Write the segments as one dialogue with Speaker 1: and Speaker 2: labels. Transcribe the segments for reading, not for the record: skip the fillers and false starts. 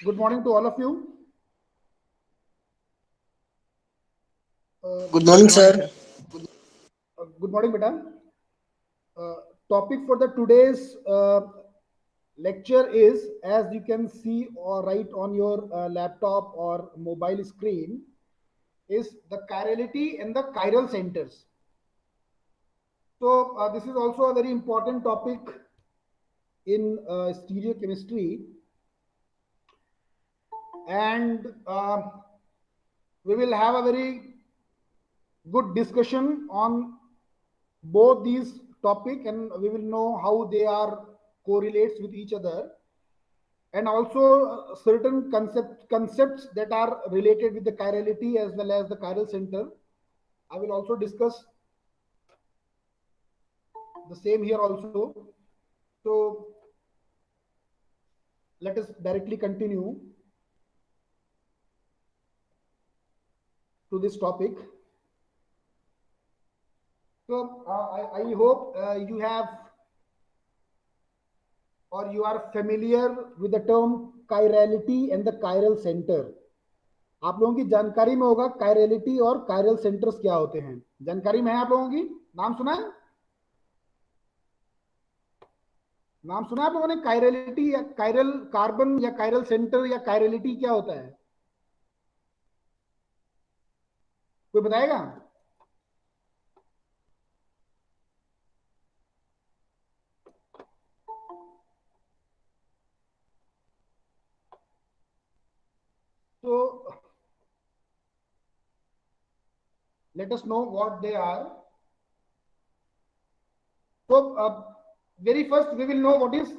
Speaker 1: Good morning to all of you.
Speaker 2: Good morning,
Speaker 3: Good morning,
Speaker 2: sir.
Speaker 3: sir.
Speaker 1: Good morning, madam. Topic for the today's lecture is, as you can see or write on your laptop or mobile screen, is the chirality and the chiral centers. So this is also a very important topic in stereochemistry, and we will have a very good discussion on both these topic, and we will know how they are correlates with each other, and also certain concepts that are related with the chirality as well as the chiral center. I will also discuss the same here also. So let us directly continue to this topic. So I hope you have or you are familiar with the term chirality and the chiral center. आप लोगों की जानकारी में होगा chirality और chiral centres क्या होते हैं। जानकारी में है आप लोगों की? नाम सुना है? नाम सुना है आप लोगों ने? कायरलिटी या कायरल कार्बन या कायरल सेंटर या कायरलिटी क्या होता है? कोई बताएगा? So let us know what they are. So very first we will know what is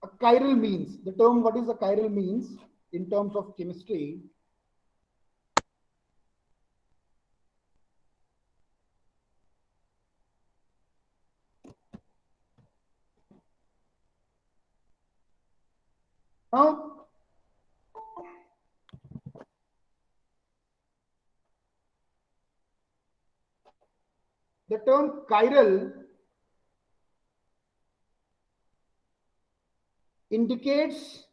Speaker 1: a chiral means. The term what is a chiral means in terms of chemistry. Now the term chiral indicates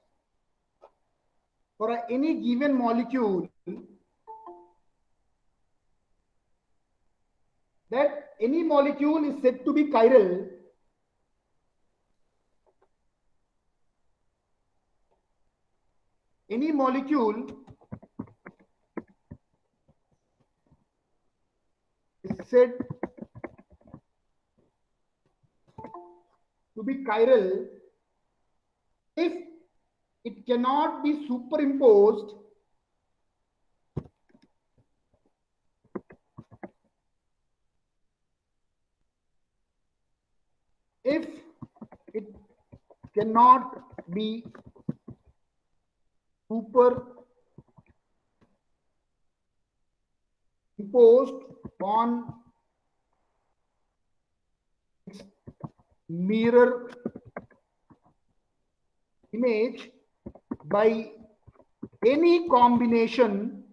Speaker 1: for any given molecule that any molecule is said to be chiral any molecule is said to be chiral if it cannot be superimposed if it cannot be superimposed on its mirror image by any combination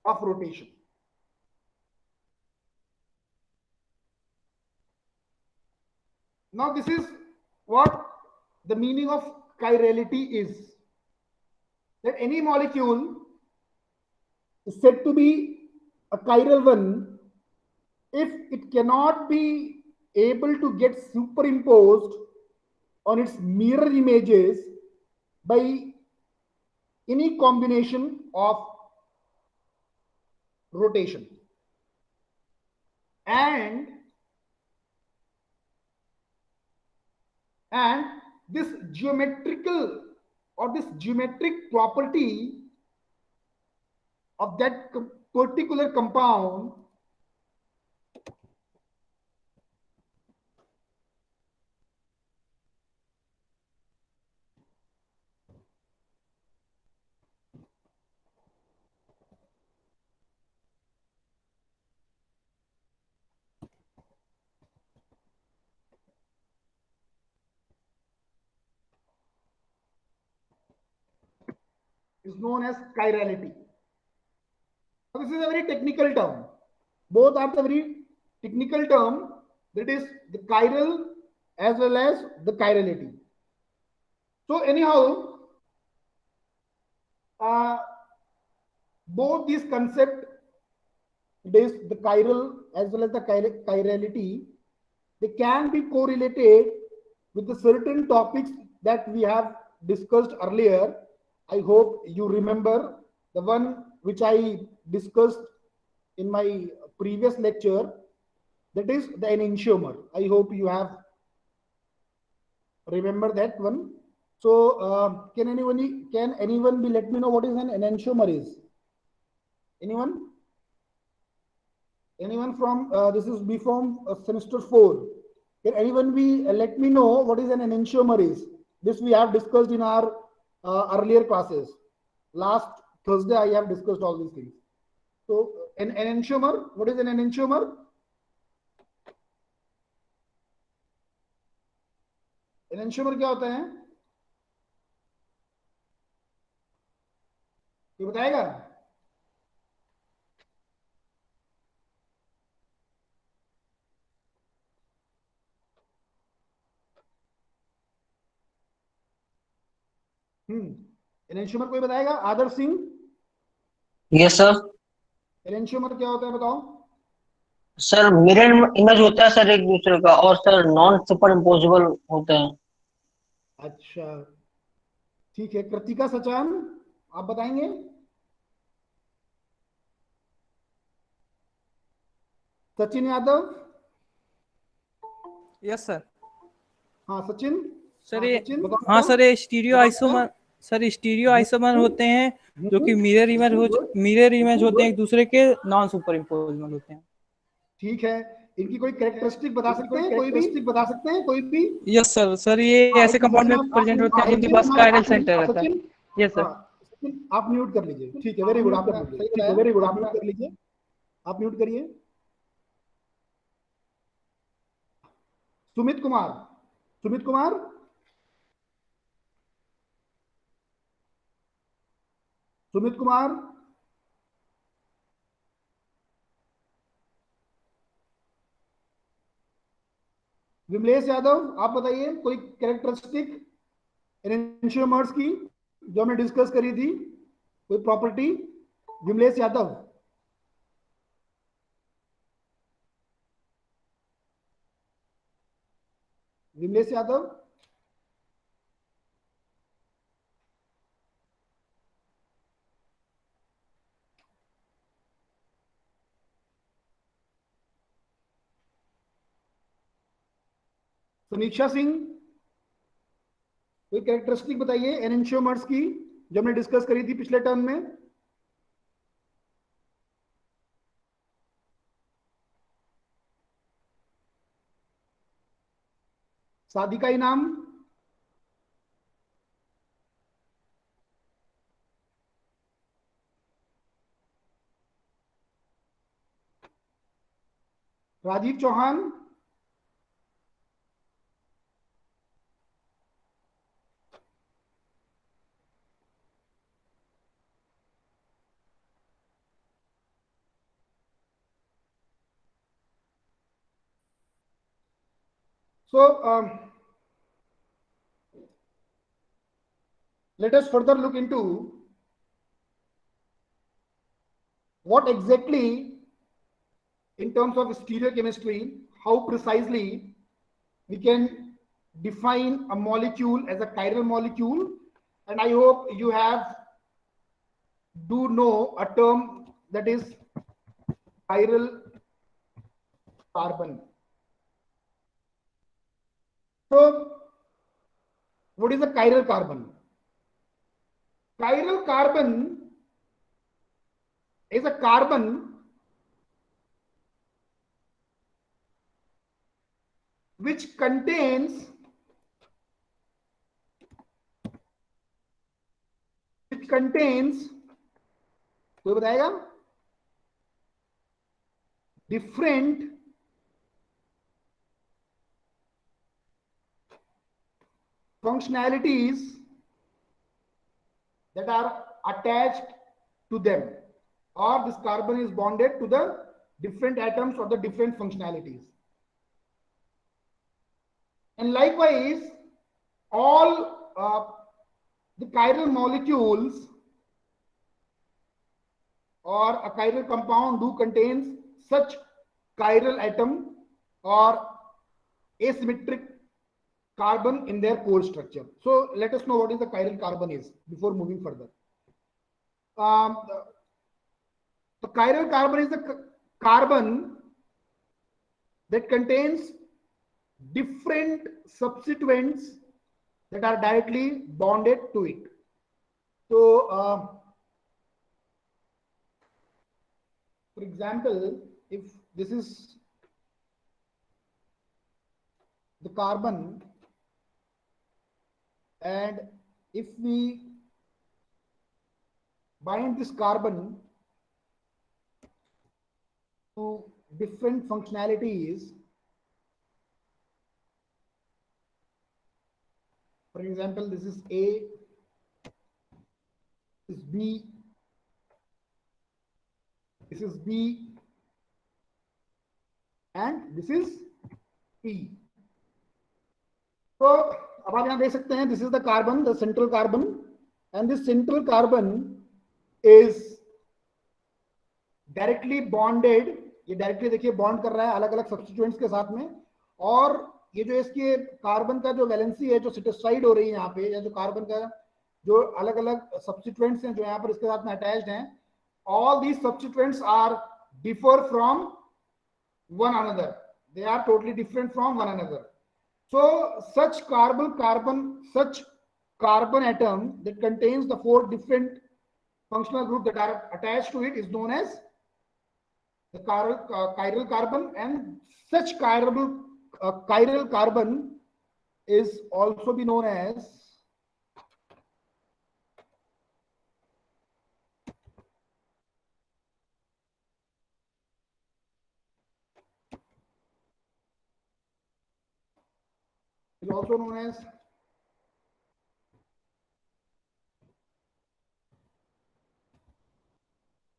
Speaker 1: of rotation. Now this is what the meaning of chirality is, that any molecule is said to be a chiral one if it cannot be able to get superimposed on its mirror images by any combination of rotation. And this geometrical or this geometric property of that particular compound is known as chirality. Now, this is a very technical term. Both are the very technical term that is the chiral as well as the chirality. So anyhow, both these concepts, this the chiral as well as the chirality, they can be correlated with the certain topics that we have discussed earlier. I hope you remember the one which I discussed in my previous lecture, that is the enantiomer. I hope you have remember that one. So can anyone be let me know what is an enantiomer is? Anyone? Anyone from this is B Form semester 4. Can anyone be let me know what is an enantiomer is? This we have discussed in our earlier classes. Last Thursday I have discussed all these things. So an enantiomer, what is an enantiomer? Enantiomer क्या होता है, ये बताएगा? Enantiomer कोई बताएगा? आदर्श Singh?
Speaker 2: Yes sir.
Speaker 1: Enantiomer क्या होता है बताओ?
Speaker 2: सर मिरर इमेज होता है सर एक दूसरे का, और सर नॉन सुपर इम्पोजिबल होते हैं।
Speaker 1: अच्छा ठीक है, कृतिका सचान आप बताएंगे? सचिन यादव?
Speaker 3: Yes sir.
Speaker 1: हाँ सचिन।
Speaker 3: सर ये हाँ सर ये stereoisomer, sir stereoisomer होते हैं जो कि मिरर इमेज होते हैं एक दूसरे के, नॉन सुपर इम्पोजिबल होते हैं।
Speaker 1: ठीक है, इनकी कोई कैरेक्टरिस्टिक बता सकते हैं? कोई भी बता सकते हैं? कोई भी?
Speaker 3: Yes sir. सर ये ऐसे कंपाउंड में प्रेजेंट होते हैं जिनके पास कायरल सेंटर रहता है। Yes sir.
Speaker 1: आप म्यूट कर लीजिए। ठीक है, वेरी गुड, आपने सही बताया। वेरी गुड, आप म्यूट कर लीजिए, आप म्यूट करिए। सुमित कुमार, सुमित कुमार? सुमित कुमार? विमलेश यादव आप बताइए कोई कैरेक्टरिस्टिक एनेंशियोमर्स की जो हमने डिस्कस करी थी, कोई प्रॉपर्टी? विमलेश यादव? विमलेश यादव? समीक्षा सिंह कोई कैरेक्टरिस्टिक बताइए एनेंशियोमर्स की जो हमने डिस्कस करी थी पिछले टर्म में? साधिका इनाम? Rajiv Chauhan? So let us further look into what exactly in terms of stereochemistry, how precisely we can define a molecule as a chiral molecule. And I hope you have do know a term that is chiral carbon. So what is a chiral carbon? Chiral carbon is a carbon which contains कोई बताएगा? different functionalities that are attached to them, or this carbon is bonded to the different atoms or the different functionalities. And likewise, all the chiral molecules or a chiral compound do contains such chiral atom or asymmetric carbon in their core structure. So let us know what is the chiral carbon is before moving further. The chiral carbon is the carbon that contains different substituents that are directly bonded to it. So, for example, if this is the carbon, and if we bind this carbon to different functionalities, for example, this is A, this is B, this is B, and this is E. तो अब आप यहाँ देख सकते हैं, this is the carbon, the central carbon, and this central carbon is directly bonded. ये directly देखिए bond कर रहा है अलग अलग सब्स्टिट्यूएंट्स के साथ में, और ये जो इसके कार्बन का जो वैलेंसी है जो सेटिस्फाइड हो रही है यहाँ पे, या जो कार्बन का जो अलग अलग सब्स्टिट्यूएंट्स हैं जो यहाँ पर इसके साथ में अटैच्ड हैं, all these substituents are differ from one another. They are totally different from one another. So such carbon atom that contains the 4 different functional groups that are attached to it is known as the chiral carbon, and such chiral carbon is also be known as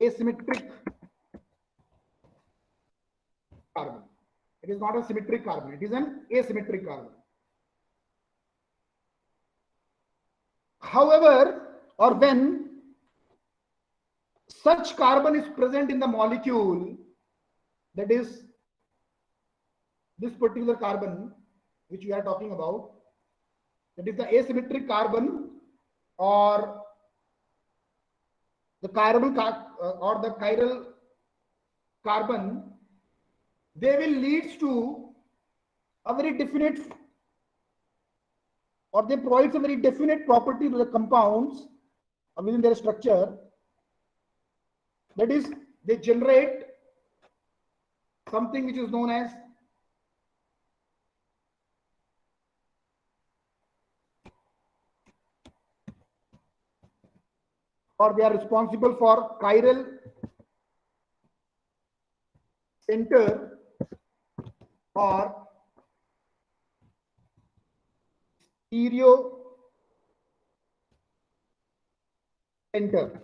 Speaker 1: asymmetric carbon. It is not a symmetric carbon, it is an asymmetric carbon. However, or when such carbon is present in the molecule, that is this particular carbon which we are talking about, that is the asymmetric carbon or the chiral carbon, they will lead to a very definite, or they provide a very definite property to the compounds within their structure. That is, they generate something which is known as or they are responsible for chiral center or stereo center.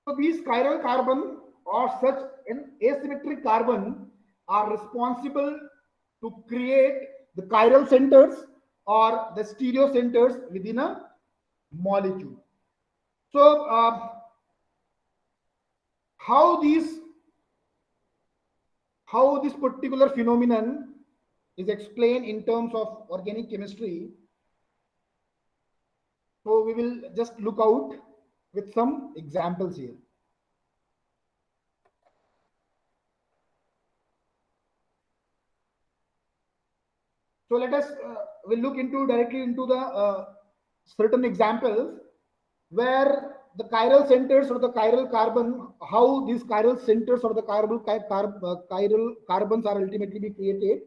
Speaker 1: So these chiral carbon or such an asymmetric carbon are responsible to create the chiral centers or the stereo centers within a molecule. So how this particular phenomenon is explained in terms of organic chemistry. So we will just look out with some examples here. So let us we'll look directly into the certain examples where the chiral centers or the chiral carbon, how these chiral centers or the chiral carbons are ultimately be created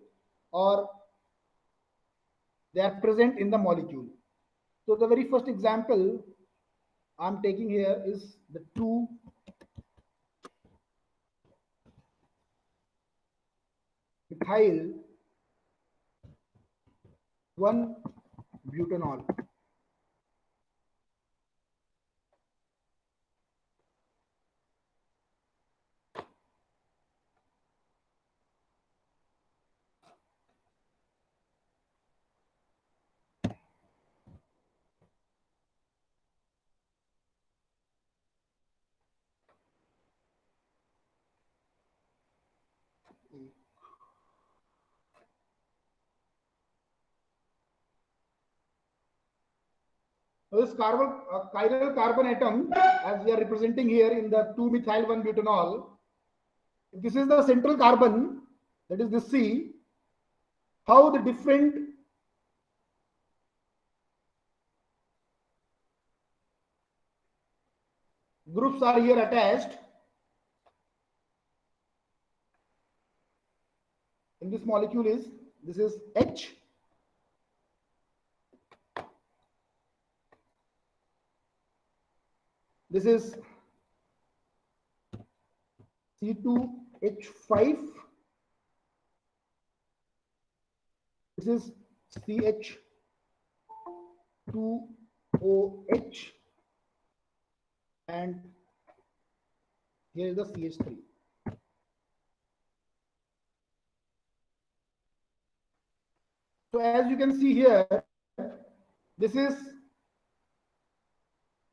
Speaker 1: or they are present in the molecule. So the very first example I'm taking here is the 2-methyl 1-butanol. This chiral carbon atom, as we are representing here in the 2-methyl-1-butanol, this is the central carbon, that is the C. How the different groups are here attached in this molecule is, this is H, this is C2H5, this is CH2OH, and here is the CH3. So as you can see here, this is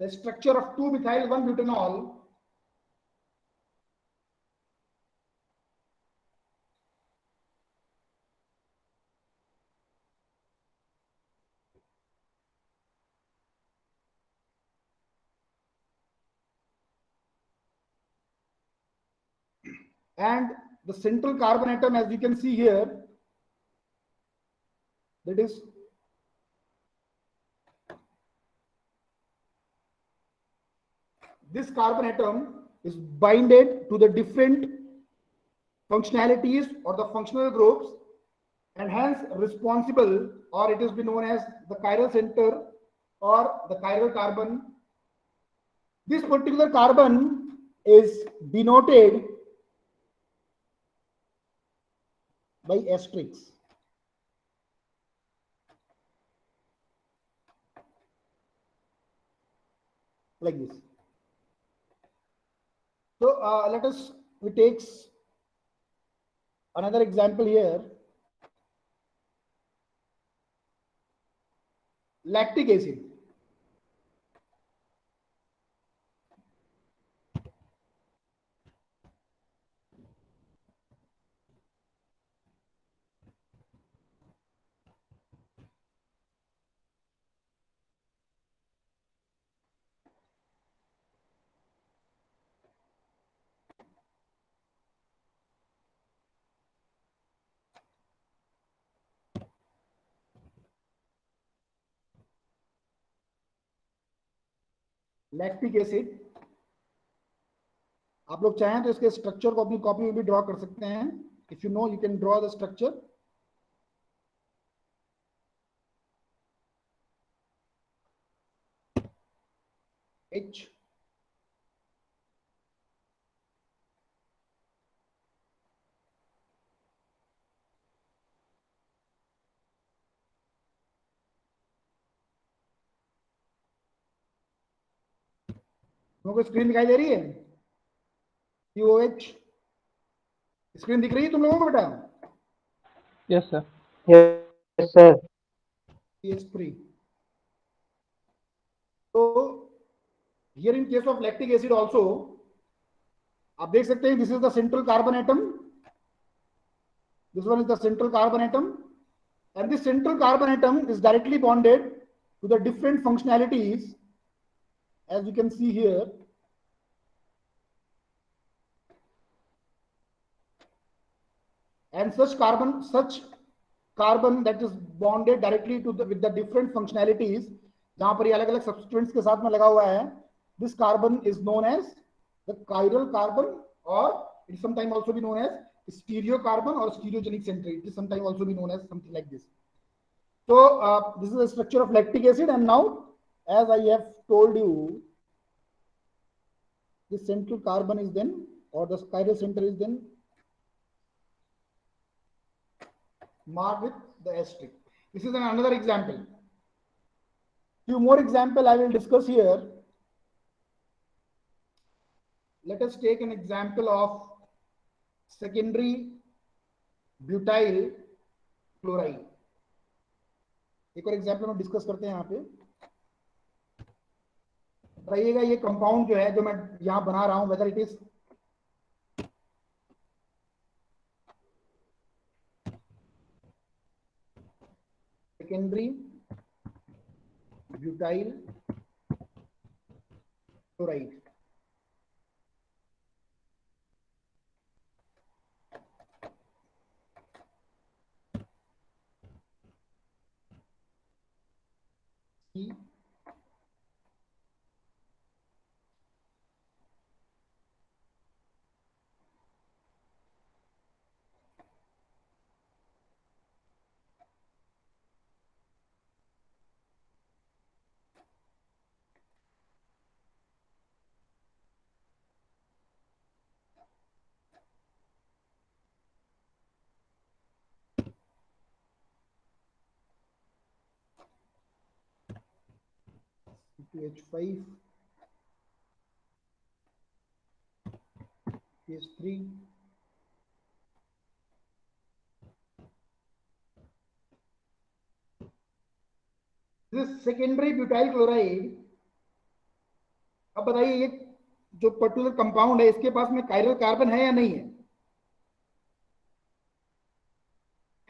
Speaker 1: the structure of 2-methyl-1-butanol. And the central carbon atom, as you can see here, that is this carbon atom is binded to the different functionalities or the functional groups, and hence responsible, or it is been known as the chiral center or the chiral carbon. This particular carbon is denoted by asterisks. Like this. So we take another example here. Lactic acid. Lactic acid, आप लोग चाहें तो इसके structure को अपनी copy में भी draw कर सकते हैं. If you know, you can draw the structure. H, तुमको स्क्रीन दिखाई दे रही है? COH स्क्रीन दिख रही है तुम लोगों को बेटा?
Speaker 3: Yes sir.
Speaker 2: Yes sir.
Speaker 1: CH3. तो here in case of lactic acid also, आप देख सकते हैं, this is the central carbon atom. This one is the central carbon atom, and this central carbon atom is directly bonded to the different functionalities, as you can see here. And such carbon that is bonded directly to with the different functionalities, जहां पर ये अलग अलग substituents के साथ में लगा हुआ है, this carbon is known as the chiral carbon, or it is sometimes also be known as stereocarbon or stereogenic center. It is sometimes also be known as something like this. So this is the structure of lactic acid, and now, as I have told you, the central carbon is then, or the chiral center is then marked with the asterisk. This is another example. Few more example I will discuss here. Let us take an example of secondary butyl chloride. एक और example हम discuss करते हैं यहाँ पे. बताइएगा ये compound जो है, जो मैं यहाँ बना रहा हूँ, whether it is secondary butyl chloride. C C2H5 CH3 this secondary butyl chloride. अब बताइए ये जो पर्टिकुलर कंपाउंड है इसके पास में कायरल कार्बन है या नहीं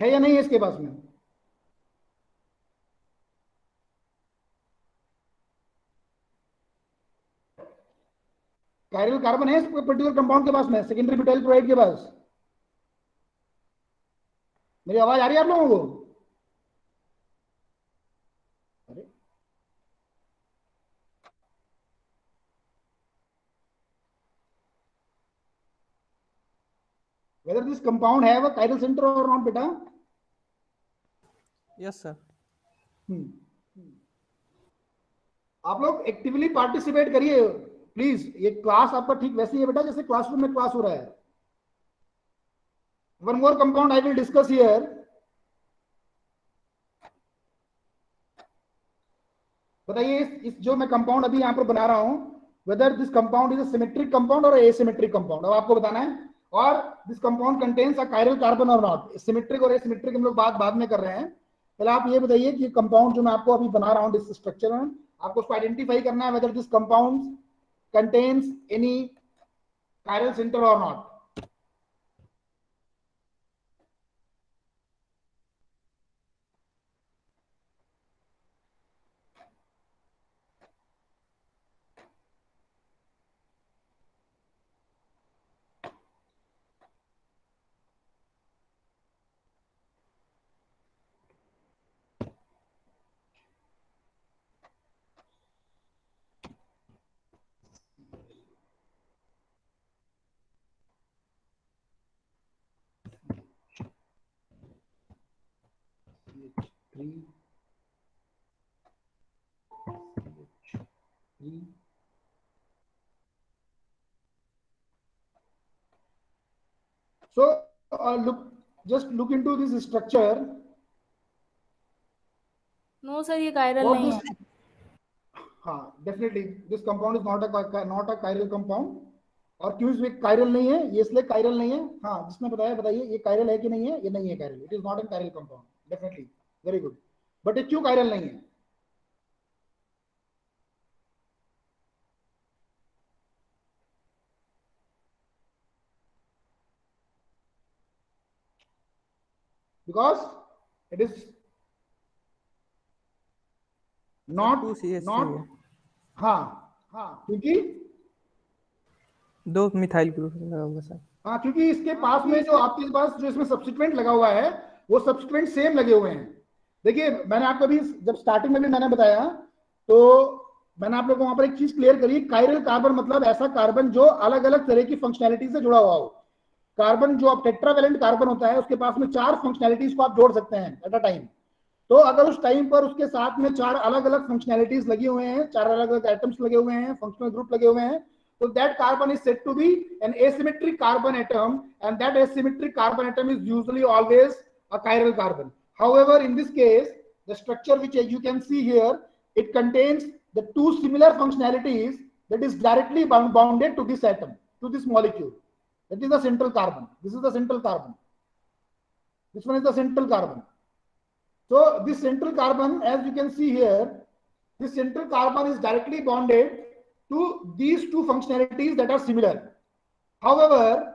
Speaker 1: है या नहीं है इसके पास में? कायरल कार्बन है इस पर्टिकुलर कंपाउंड के पास में, सेकेंडरी ब्यूटाइल क्लोराइड के पास? मेरी आवाज आ रही है आप लोगों को? अरे whether this compound have a chiral center or not बेटा?
Speaker 3: Yes sir.
Speaker 1: आप लोग एक्टिवली पार्टिसिपेट करिए प्लीज। ये क्लास आपका ठीक वैसे ही है बेटा जैसे क्लासरूम में क्लास हो रहा है। One more compound I will discuss here. बताइए इस जो मैं कंपाउंड अभी यहां पर बना रहा हूं, weather this compound is a symmetric compound और एसिमेट्रिक कंपाउंड, अब आपको बताना है। और this compound contains a chiral carbon और नॉट। सिमेट्रिक और एसिमेट्रिक हम लोग बात बाद में कर रहे हैं। पहले आप ये बताइए कि कंपाउंड जो मैं आपको अभी बना रहा हूं दिस स्ट्रक्चर में, आपको उसको आइडेंटिफाई करना है whether this compound contains any chiral centre और not. So just look into this structure.
Speaker 4: No sir, ये कायरल नहीं है।
Speaker 1: हाँ definitely this compound is not a chiral compound। और क्यों इसमें कायरल नहीं है? ये इसलिए कायरल नहीं है, हाँ जिसने बताया बताइए ये कायरल है कि नहीं है? ये नहीं है chiral, it is not an chiral compound definitely, very good. But ये क्यों कायरल नहीं है? बिकॉज इट इज नॉट हाँ क्योंकि
Speaker 3: दो मिथाइल ग्रुप लगा हुआ सर।
Speaker 1: हाँ क्योंकि इसके पास में जो आपके पास जो इसमें सब्स्टिट्यूएंट लगा हुआ है वो सब्स्टिट्यूएंट सेम लगे हुए हैं। देखिए मैंने आपको अभी जब स्टार्टिंग में भी मैंने बताया तो मैंने आप लोगों को वहां पर एक चीज क्लियर करी, कायरल कार्बन मतलब ऐसा कार्बन जो अलग अलग तरह की फंक्शनैलिटी से जुड़ा हुआ हो। कार्बन जो आप टेट्रावेलेंट कार्बन होता है उसके पास में 4 फंक्शनैलिटीज को आप जोड़ सकते हैं एट अ टाइम। तो अगर उस टाइम पर उसके साथ में 4 अलग अलग फंक्शनैलिटीज लगी हुए हैं, 4 अलग अलग एटम्स लगे हुए हैं, फंक्शनल ग्रुप लगे हुए हैं, so that carbon is said to be an asymmetric carbon atom, and that asymmetric carbon atom is usually always a chiral carbon. However, in this case, the structure which you can see here, it contains the 2 similar functionalities that is directly bounded to this atom, to this molecule. That is the central carbon. This is the central carbon. This one is the central carbon. So this central carbon, as you can see here, this central carbon is directly bonded to these 2 functionalities that are similar. However,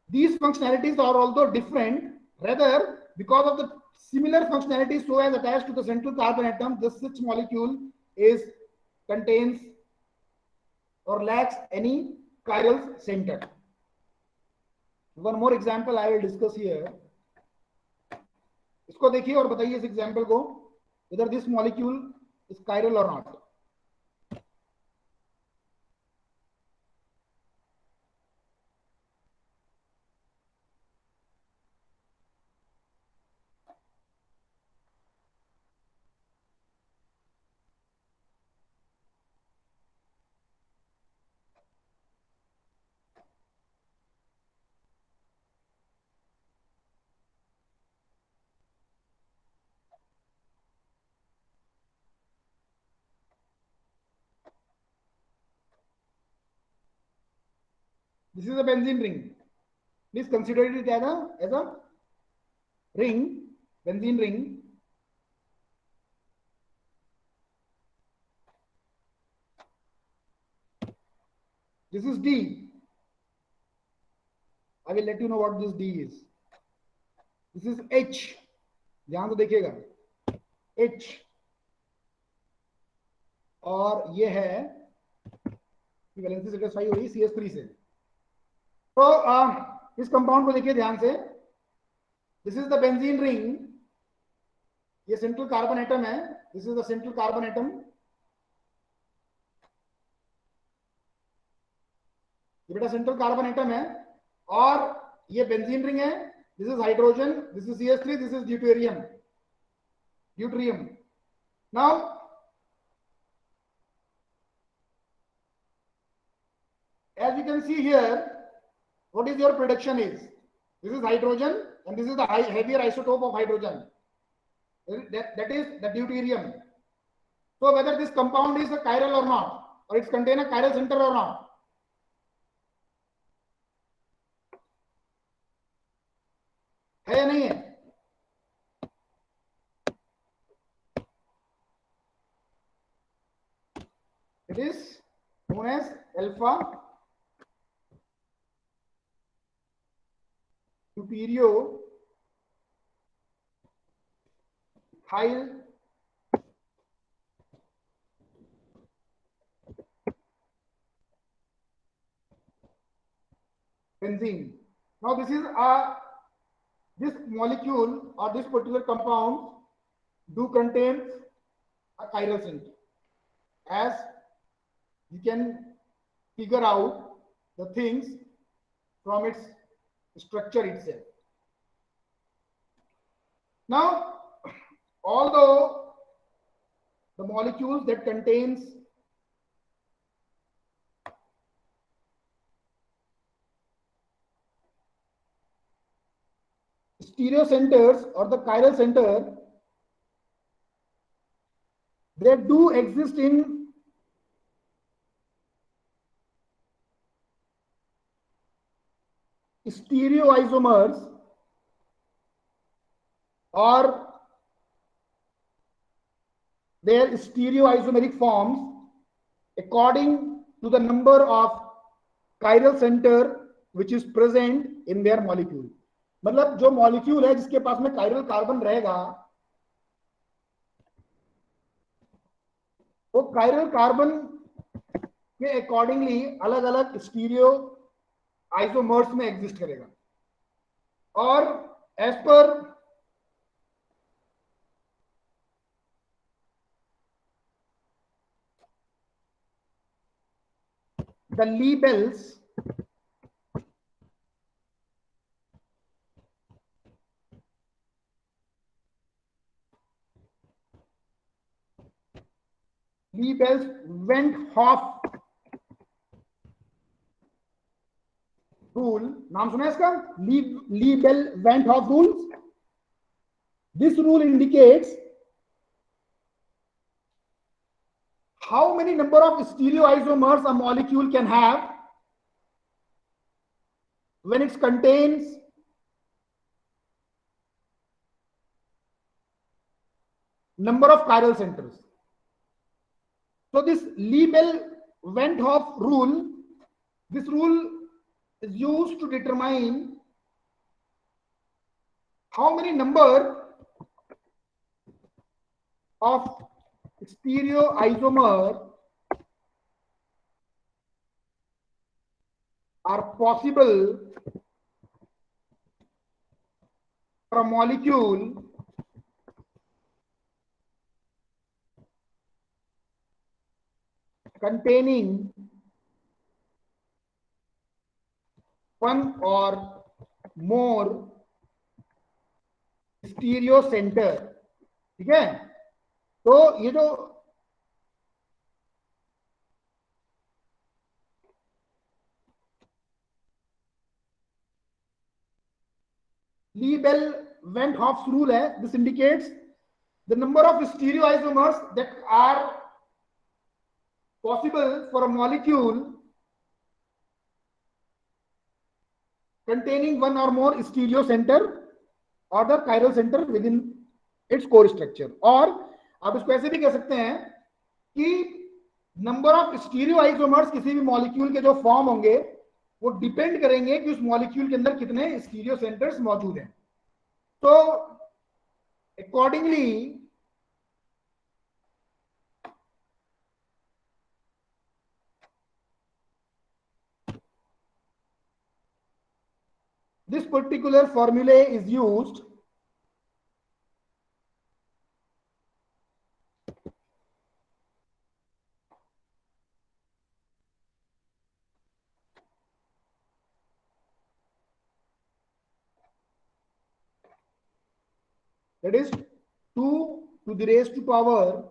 Speaker 1: these functionalities are although different, rather because of the similar functionality so as attached to the central carbon atom, this such molecule contains or lacks any chiral center. One more example I will discuss here. इसको देखिए और बताइए इस example को, whether this molecule is chiral or not. This is a benzene ring. Please consider it as a ring, benzene ring. This is D. I will let you know what this D is. This is H. ध्यान से देखिएगा, H. और ये है valency satisfy हो रही CH3 से. तो इस कंपाउंड को देखिए ध्यान से. This is the benzene ring. ये सेंट्रल कार्बन एटम है. This is the central carbon atom. ये बेटा सेंट्रल कार्बन एटम है और ये बेंजीन रिंग है. This is hydrogen, this is CH3, this is deuterium. Now as you can see here, what is your prediction is? This is hydrogen and this is the heavier isotope of hydrogen. That is the deuterium. So whether this compound is a chiral or not, or it contains a chiral center or not. है या नहीं है? It is known as alpha deuterio ethyl benzene. Now this molecule or this particular compound do contain a chiral center, as you can figure out the things from its structure itself. Now, although the molecules that contains stereocenters or the chiral center, they do exist in stereoisomers or their stereoisomeric forms according to the number of chiral center which is present in their molecule. मतलब जो molecule है जिसके पास में chiral carbon रहेगा, वो chiral carbon के accordingly अलग अलग स्टीरियो आइसोमर्स में एग्जिस्ट करेगा. और as per the Liebels Liebels-Wenthoff rule, नाम सुना है इसका? Liebel-Wenthoff rules. This rule indicates how many number of stereoisomers a molecule can have when it contains number of chiral centers. So this Liebel-Wenthoff rule, this rule is used to determine how many number of stereoisomer are possible for a molecule containing one or more stereo centre. ठीक है, तो ये जो Lie-Bell-Van-Hoff's rule है, this indicates the number of stereoisomers that are possible for a molecule containing one or more stereo center or the chiral center within its core structure. और आप इसको ऐसे भी कह सकते हैं कि नंबर ऑफ स्टीरियोआइसोमर्स किसी भी मॉलिक्यूल के जो फॉर्म होंगे वो डिपेंड करेंगे कि उस मॉलिक्यूल के अंदर कितने स्टीरियो सेंटर्स मौजूद हैं. तो accordingly this particular formula is used that is 2 to the raised to power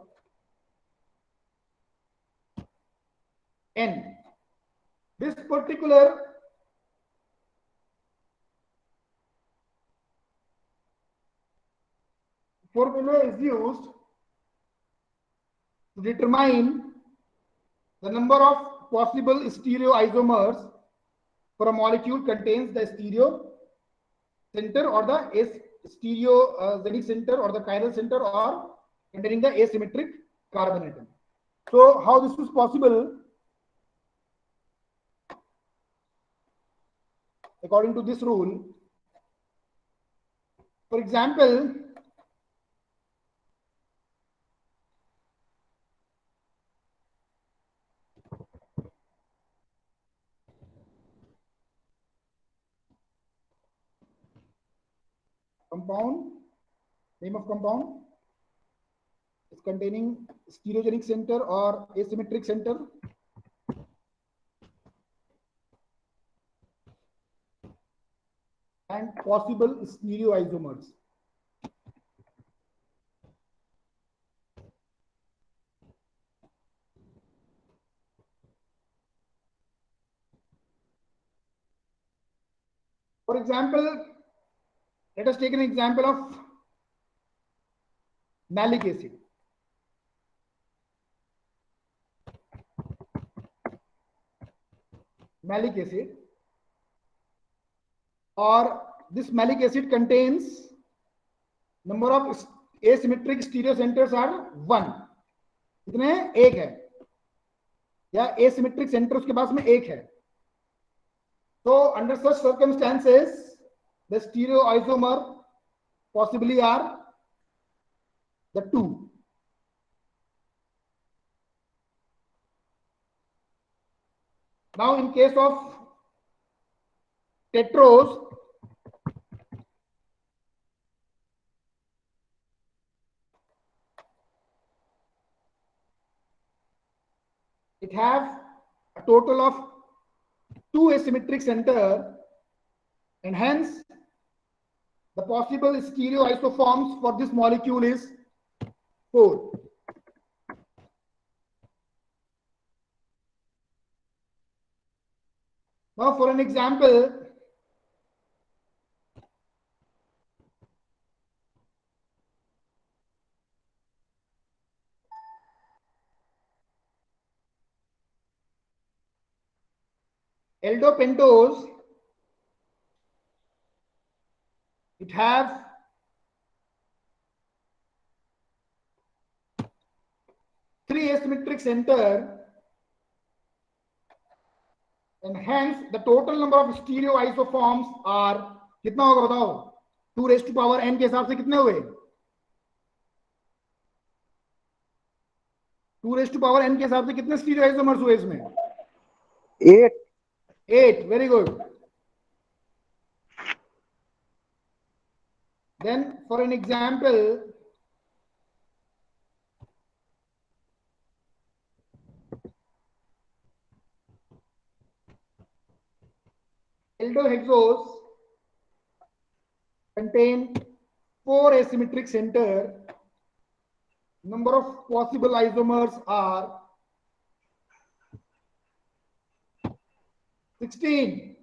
Speaker 1: n. This particular formula is used to determine the number of possible stereoisomers for a molecule contains the stereo center or the stereogenic center or the chiral center or containing the asymmetric carbon atom. So how this is possible? According to this rule, for example, compound, name of compound is containing stereogenic center or asymmetric center. And possible stereoisomers. For example, let us take an example of malic acid. Malic acid, or this malic acid contains number of asymmetric stereo centers are 1. कितने हैं? 1 है, या asymmetric center उसके पास में 1 है. So under such circumstances, the stereoisomer possibly are the 2. Now in case of tetros, it have a total of 2 asymmetric center, and hence the possible stereoisoforms for this molecule is 4. Now for an example, aldopentose, it have three asymmetric center, and hence the total number of stereoisoforms are कितना होगा बताओ? 2⁻n के हिसाब से कितने हुए? 2⁻n के हिसाब से कितने स्टीरियो आइसोमर्स हुए इसमें? 8. Very good. Then for an example, aldohexose contain 4 asymmetric center. Number of possible isomers are 16.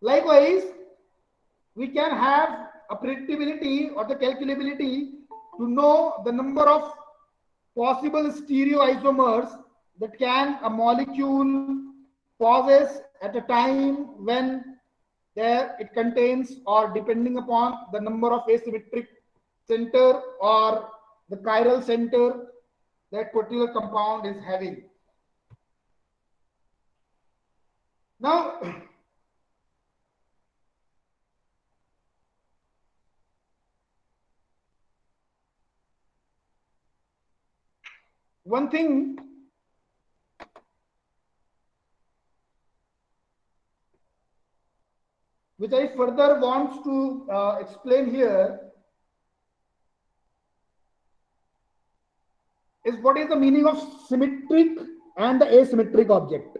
Speaker 1: Likewise, we can have a predictability or the calculability to know the number of possible stereoisomers that can a molecule possess at a time when there it contains, or depending upon the number of asymmetric center or the chiral center that particular compound is having. Now, one thing which I further want to explain here is what is the meaning of symmetric and the asymmetric object.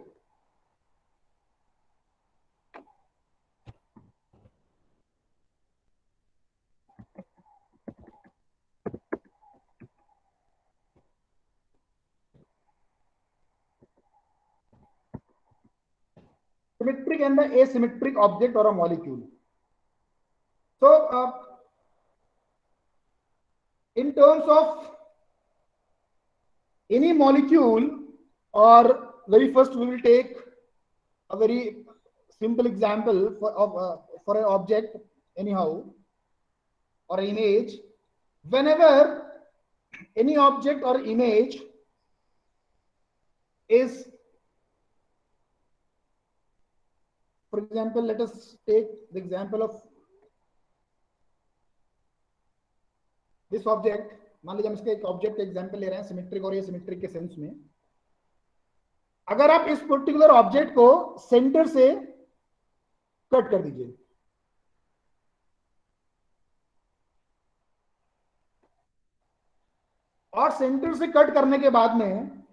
Speaker 1: Symmetric and the asymmetric object or a molecule. So, in terms of any molecule, or very first we will take a very simple example for an object anyhow, or image. Whenever any object or image is, for example, let us take the example of this object. मान लीजिए हम इसका एक object example ले रहे हैं symmetric और asymmetric के सेंस में. अगर आप इस पर्टिकुलर ऑब्जेक्ट को सेंटर से कट कर दीजिए, और सेंटर से कट करने के बाद में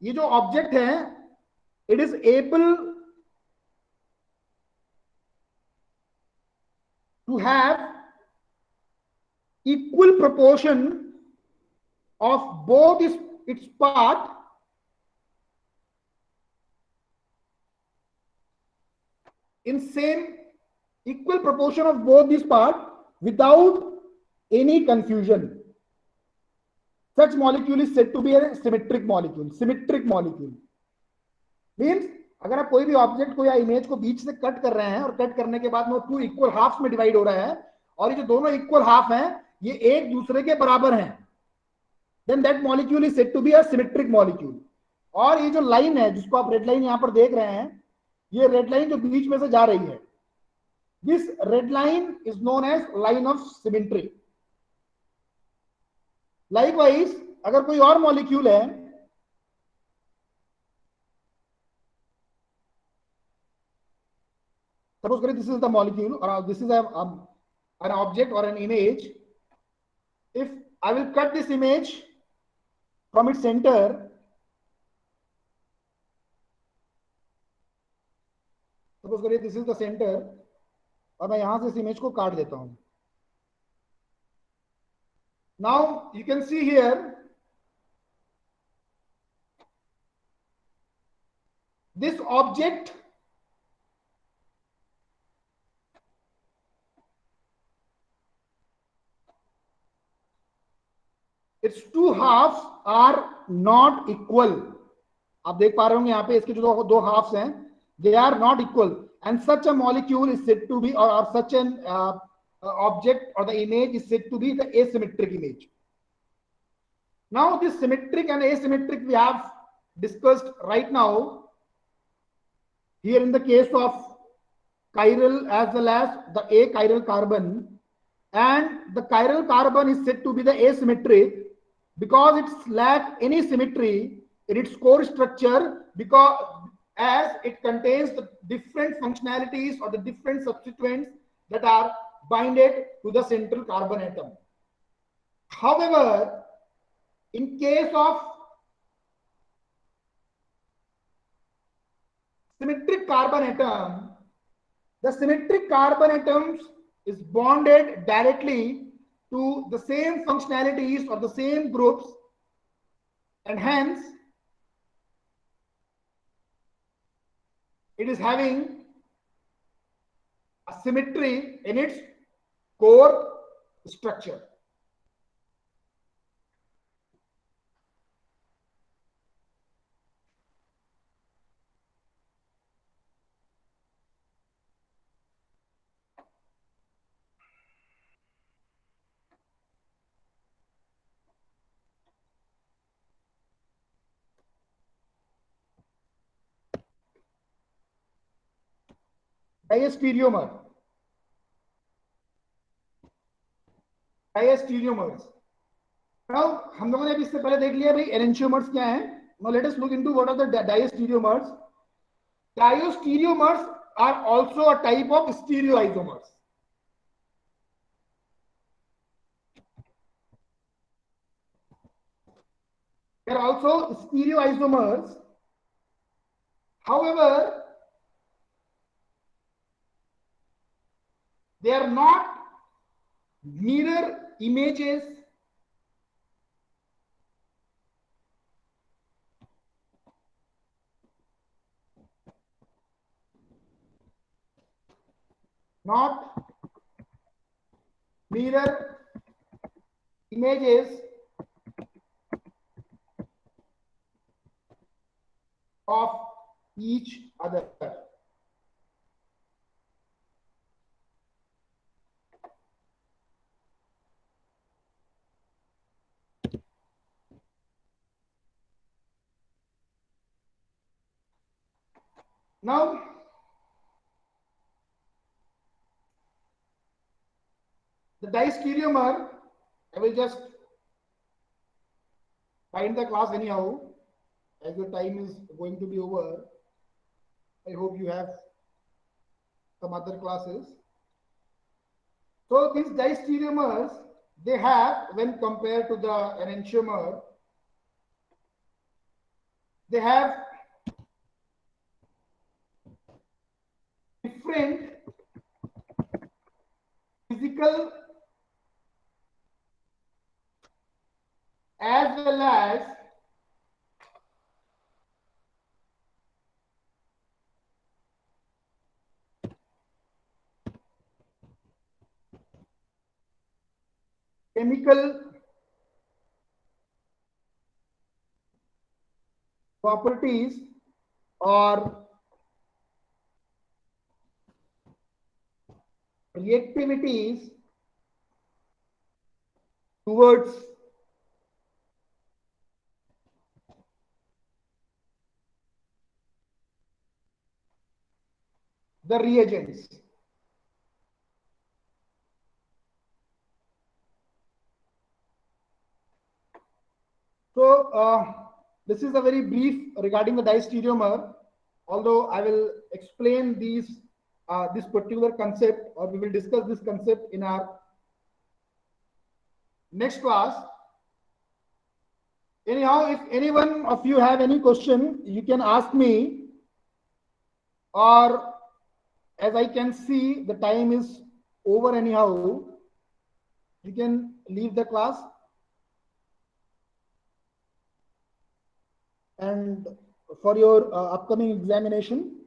Speaker 1: ये जो ऑब्जेक्ट है, it is able to have equal proportion of both its part in same equal proportion of both these part without any confusion. Such molecule is said to be a symmetric molecule. Symmetric molecule means अगर आप कोई भी object को या image को बीच से cut कर रहे हैं और कट करने के बाद में वो 2 इक्वल हाफ्स में डिवाइड हो रहा है, और ये जो दोनों इक्वल हाफ हैं ये एक दूसरे के बराबर हैं, then that molecule is said to be a symmetric molecule. और ये जो लाइन है जिसको आप रेड लाइन यहां पर देख रहे हैं, ये रेड लाइन जो बीच में से जा रही है, this red line is known as line of symmetry. Likewise, अगर कोई और मॉलिक्यूल है, suppose करें this is the molecule or this is an object or an image. If I will cut this image from its center, suppose करिए this is the center, और मैं यहां से इस इमेज को काट देता हूं. Now you can see here this object its two halves are not equal. आप देख पा रहे होंगे यहाँ पे इसके जो दो halves हैं, they are not equal, and such a molecule is said to be, or such an object or the image is said to be the asymmetric image. Now this symmetric and asymmetric we have discussed right now here in the case of chiral as well as the achiral carbon, and the chiral carbon is said to be the asymmetric because it's lack any symmetry in its core structure, because as it contains the different functionalities or the different substituents that are binded to the central carbon atom. However, in case of symmetric carbon atom, the symmetric carbon atoms is bonded directly to the same functionalities or the same groups, and hence it is having a symmetry in its core structure. Diastereomer. Diastereomers. Now, हम लोगों ने अभी इससे पहले देख लिया भाई enantiomers क्या हैं. Now let us look into what are the diastereomers. Diastereomers are also a type of stereoisomers. They are also stereoisomers. However, they are not mirror images of each other. Now, the diastereomer, I will just find the class anyhow, as the time is going to be over. I hope you have some other classes. So these diastereomers, they have, when compared to the enantiomer, they have different physical as well as chemical properties or reactivities towards the reagents. So this is a very brief regarding the diastereomer, although I will explain these this particular concept, or we will discuss this concept in our next class. Anyhow, if any one of you have any question, you can ask me, or as I can see the time is over anyhow, you can leave the class. And for your upcoming examination,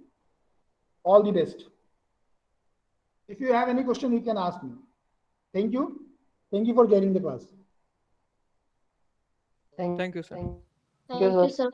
Speaker 1: all the best. If you have any question, you can ask me. Thank you. Thank you for joining the class.
Speaker 3: Thank you, sir.
Speaker 4: Thank you, sir.